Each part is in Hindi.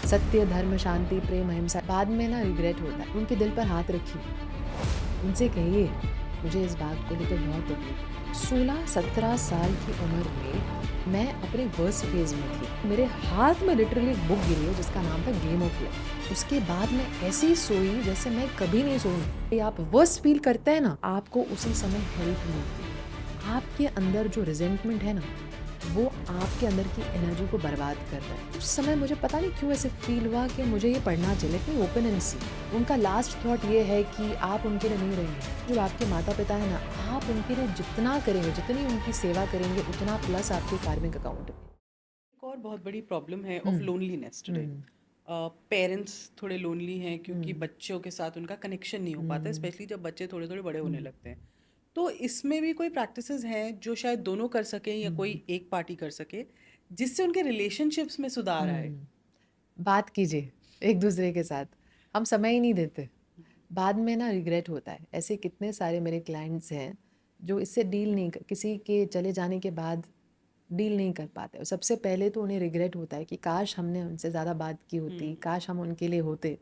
सत्य, धर्म, शांति, प्रेम, अहिंसा। बाद में ना रिग्रेट होता है। उनके दिल पर हाथ रखिए, उनसे कहिए मुझे इस बात को लेकर बहुत तकलीफ है। 16-17 साल की उम्र में मैं अपने वर्स्ट फेज में थी। मेरे हाथ में लिटरली एक बुक गिरी है जिसका नाम था गेम ऑफ लाइफ। उसके बाद मैं ऐसी सोई जैसे मैं कभी नहीं सोई। आप वर्स्ट फील करते हैं ना, आपको उसी समय हेल्प मिलती है। आपके अंदर जो रिजेंटमेंट है ना, वो आपके अंदर की एनर्जी को बर्बाद कर रहा है। उस समय मुझे पता नहीं क्यों ऐसे फील हुआ कि मुझे ये पढ़ना चाहिए। लेट मी ओपन एंड सी। उनका लास्ट थॉट ये है कि आप उनके लिए नहीं रहेंगे। जो आपके माता पिता है ना, आप उनके लिए जितना करेंगे, जितनी उनकी सेवा करेंगे, उतना प्लस आपके कार्मिक अकाउंट में। एक और बहुत बड़ी प्रॉब्लम है of hmm. Loneliness today. Hmm. Parents थोड़े लोनली हैं क्योंकि हम्म। बच्चों के साथ उनका कनेक्शन नहीं हो पाता, हम्म। स्पेशली जब बच्चे थोड़े थोड़े बड़े होने हम्म। लगते हैं। तो इसमें भी कोई प्रैक्टिसेस हैं जो शायद दोनों कर सकें या हम्म। कोई एक पार्टी कर सके, जिससे उनके रिलेशनशिप्स में सुधार आए। बात कीजिए एक दूसरे के साथ। हम समय ही नहीं देते। बाद में ना रिग्रेट होता है। ऐसे कितने सारे मेरे क्लाइंट्स हैं जो इससे डील नहीं कर, किसी के चले जाने के बाद डील नहीं कर पाते। और सबसे पहले तो उन्हें रिग्रेट होता है कि काश हमने उनसे ज़्यादा बात की होती, काश हम उनके लिए होते।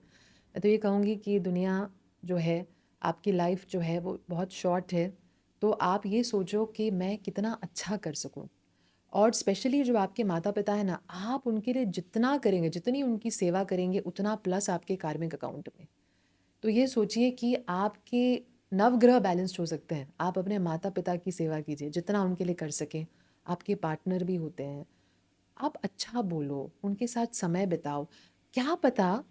मैं तो ये कहूँगी कि दुनिया जो है, आपकी लाइफ जो है वो बहुत शॉर्ट है। तो आप ये सोचो कि मैं कितना अच्छा कर सकूँ। और स्पेशली जो आपके माता पिता है ना, आप उनके लिए जितना करेंगे, जितनी उनकी सेवा करेंगे, उतना प्लस आपके कार्मिक अकाउंट में। तो ये सोचिए कि आपके नवग्रह बैलेंस्ड हो सकते हैं। आप अपने माता पिता की सेवा कीजिए जितना उनके लिए कर सकें। आपके पार्टनर भी होते हैं, आप अच्छा बोलो, उनके साथ समय बिताओ। क्या पता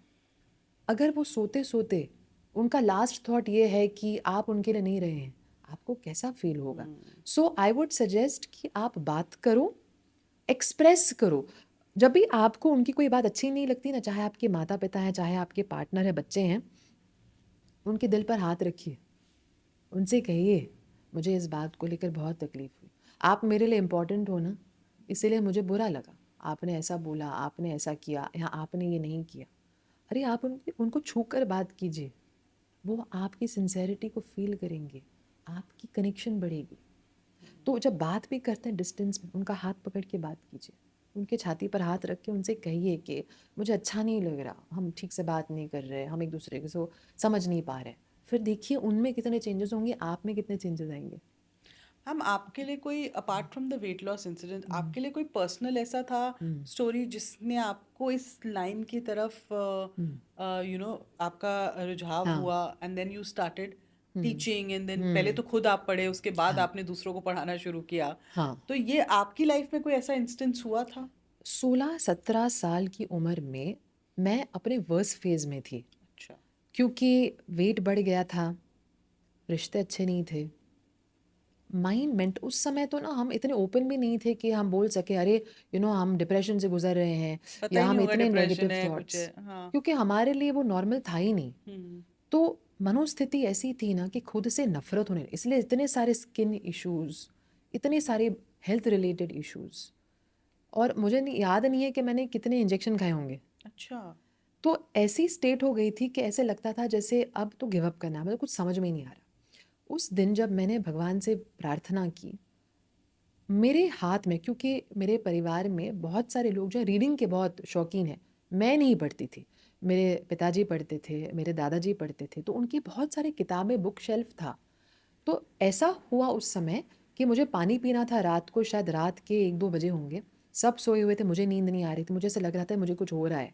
अगर वो सोते सोते उनका लास्ट थॉट ये है कि आप उनके लिए नहीं रहे हैं, आपको कैसा फील होगा। सो आई वुड सजेस्ट कि आप बात करो, एक्सप्रेस करो। जब भी आपको उनकी कोई बात अच्छी नहीं लगती ना, चाहे आपके माता पिता हैं, चाहे आपके पार्टनर है, बच्चे हैं, उनके दिल पर हाथ रखिए, उनसे कहिए मुझे इस बात को लेकर बहुत तकलीफ हुई। आप मेरे लिए इम्पोर्टेंट हो ना, इसीलिए मुझे बुरा लगा। आपने ऐसा बोला, आपने ऐसा किया, या आपने ये नहीं किया। अरे आप उनको छू कर बात कीजिए। वो आपकी सिंसेरिटी को फील करेंगे, आपकी कनेक्शन बढ़ेगी। तो जब बात भी करते हैं डिस्टेंस में, उनका हाथ पकड़ के बात कीजिए। उनके छाती पर हाथ रख के उनसे कहिए कि मुझे अच्छा नहीं लग रहा, हम ठीक से बात नहीं कर रहे, हम एक दूसरे को समझ नहीं पा रहे। फिर देखिए उनमें कितने चेंजेस होंगे, आप में कितने चेंजेस आएंगे। हम आपके लिए कोई apart from the weight loss incident, hmm. आपके लिए कोई पर्सनल ऐसा था हम्म। स्टोरी जिसने आपको इस लाइन की तरफ हम्म। आपका रुझाव हाँ। हुआ, and then you started hmm. Teaching, and then पहले हम्म। तो खुद आप पढ़े, उसके बाद हाँ। आपने दूसरों को पढ़ाना शुरू किया। हाँ। तो ये आपकी लाइफ में कोई ऐसा इंस्टेंस हुआ था? 16-17 साल की उम्र में मैं अपने वर्स्ट फेज में थी। अच्छा। क्योंकि वेट बढ़ गया था, रिश्ते अच्छे नहीं थे, माइंड मेंट उस समय तो ना हम इतने ओपन भी नहीं थे कि हम बोल सके अरे हम डिप्रेशन से गुजर रहे हैं, पता या ही नहीं हम होगा इतने डिप्रेशन नेगेटिव है कुछ थॉट्स। है, हाँ। क्योंकि हमारे लिए वो नॉर्मल था ही नहीं। हम्म। तो मनोस्थिति ऐसी थी ना कि खुद से नफरत होने, इसलिए इतने सारे स्किन इश्यूज, इतने सारे हेल्थ रिलेटेड इश्यूज। और मुझे नहीं याद नहीं है कि मैंने कितने इंजेक्शन खाए होंगे। अच्छा। तो ऐसी स्टेट हो गई थी कि ऐसे लगता था जैसे अब तो गिव अप करना है, मतलब कुछ समझ में ही नहीं आ रहा। उस दिन जब मैंने भगवान से प्रार्थना की, मेरे हाथ में, क्योंकि मेरे परिवार में बहुत सारे लोग जो रीडिंग के बहुत शौकीन हैं, मैं नहीं पढ़ती थी, मेरे पिताजी पढ़ते थे, मेरे दादाजी पढ़ते थे, तो उनकी बहुत सारी किताबें, बुक शेल्फ था। तो ऐसा हुआ उस समय कि मुझे पानी पीना था रात को, शायद रात के 1-2 बजे होंगे। सब सोए हुए थे, मुझे नींद नहीं आ रही थी, मुझे ऐसा लग रहा था मुझे कुछ हो रहा है।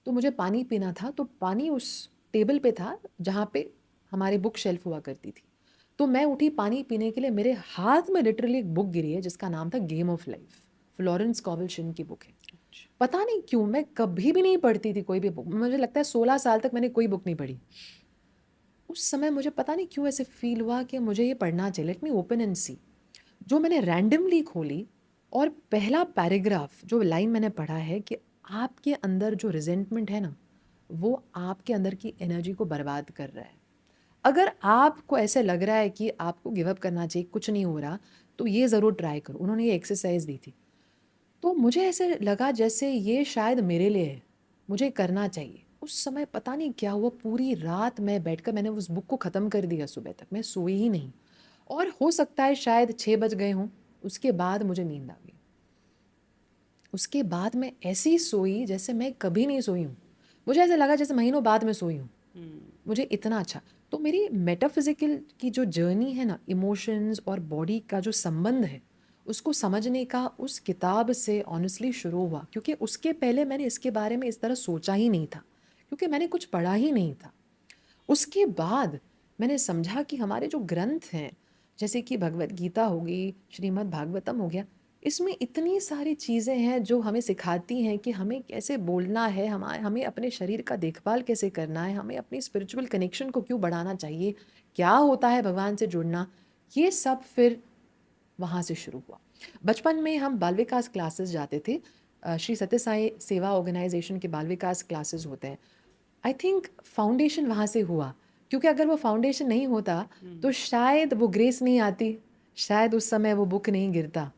तो मुझे पानी पीना था, तो पानी उस टेबल पे था जहाँ पे हमारी बुक शेल्फ हुआ करती थी। तो मैं उठी पानी पीने के लिए, मेरे हाथ में लिटरली एक बुक गिरी है जिसका नाम था Game of Life. Florence Scovel Shinn की बुक है। अच्छा। पता नहीं क्यों मैं कभी भी नहीं पढ़ती थी कोई भी बुक। मुझे लगता है 16 साल तक मैंने कोई बुक नहीं पढ़ी। उस समय मुझे पता नहीं क्यों ऐसे फील हुआ कि मुझे ये पढ़ना चाहिए। लेट मी ओपन एंड सी। जो मैंने रैंडमली खोली, और पहला पैराग्राफ जो लाइन मैंने पढ़ा है कि आपके अंदर जो रिजेंटमेंट है ना, वो आपके अंदर की एनर्जी को बर्बाद कर रहा है। अगर आपको ऐसे लग रहा है कि आपको गिव अप करना चाहिए, कुछ नहीं हो रहा, तो ये ज़रूर ट्राई करो। उन्होंने ये एक्सरसाइज दी थी, तो मुझे ऐसे लगा जैसे ये शायद मेरे लिए है, मुझे करना चाहिए। उस समय पता नहीं क्या हुआ, पूरी रात मैं बैठकर मैंने उस बुक को ख़त्म कर दिया। सुबह तक मैं सोई ही नहीं, और हो सकता है शायद 6 बज गए हों। उसके बाद मुझे नींद आ गई। उसके बाद मैं ऐसी सोई जैसे मैं कभी नहीं सोई हूँ। मुझे ऐसा लगा जैसे महीनों बाद मैं सोई हूँ, मुझे इतना अच्छा। तो मेरी मेटाफिजिकल की जो जर्नी है ना, इमोशंस और बॉडी का जो संबंध है, उसको समझने का उस किताब से ऑनेस्टली शुरू हुआ, क्योंकि उसके पहले मैंने इसके बारे में इस तरह सोचा ही नहीं था, क्योंकि मैंने कुछ पढ़ा ही नहीं था। उसके बाद मैंने समझा कि हमारे जो ग्रंथ हैं, जैसे कि भगवत गीता हो गई, श्रीमद् भागवतम हो गया, इसमें इतनी सारी चीज़ें हैं जो हमें सिखाती हैं कि हमें कैसे बोलना है, हमें अपने शरीर का देखभाल कैसे करना है, हमें अपनी स्पिरिचुअल कनेक्शन को क्यों बढ़ाना चाहिए, क्या होता है भगवान से जुड़ना। ये सब फिर वहाँ से शुरू हुआ। बचपन में हम बाल विकास क्लासेस जाते थे। श्री सत्य साई सेवा ऑर्गेनाइजेशन के बाल विकास क्लासेस होते हैं। आई थिंक फाउंडेशन वहाँ से हुआ, क्योंकि अगर वो फाउंडेशन नहीं होता तो शायद वो ग्रेस नहीं आती, शायद उस समय वो बुक नहीं गिरता।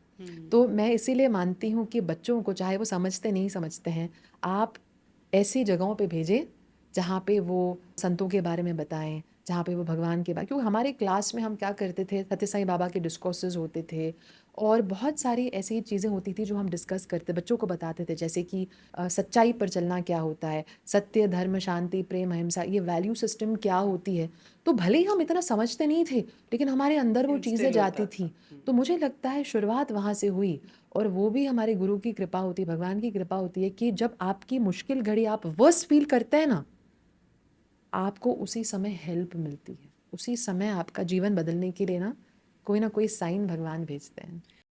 तो मैं इसीलिए मानती हूँ कि बच्चों को, चाहे वो समझते नहीं समझते हैं, आप ऐसी जगहों पे भेजें जहाँ पे वो संतों के बारे में बताएं, जहाँ पे वो भगवान के बारे, क्योंकि हमारे क्लास में हम क्या करते थे, सत्य साईं बाबा के डिस्कोर्सेज होते थे और बहुत सारी ऐसी चीज़ें होती थी जो हम डिस्कस करते, बच्चों को बताते थे, जैसे कि सच्चाई पर चलना क्या होता है, सत्य, धर्म, शांति, प्रेम, अहिंसा, ये वैल्यू सिस्टम क्या होती है। तो भले ही हम इतना समझते नहीं थे, लेकिन हमारे अंदर वो चीज़ें इंस्टिल जाती होता थी। था। तो मुझे लगता है शुरुआत वहाँ से हुई, और वो भी हमारे गुरु की कृपा होती है, भगवान की कृपा होती है कि जब आपकी मुश्किल घड़ी आप वर्स्ट फील करते हैं ना, आपको उसी समय हेल्प मिलती है, उसी समय आपका जीवन बदलने के लिए ना कोई साइन भगवान भेजते हैं।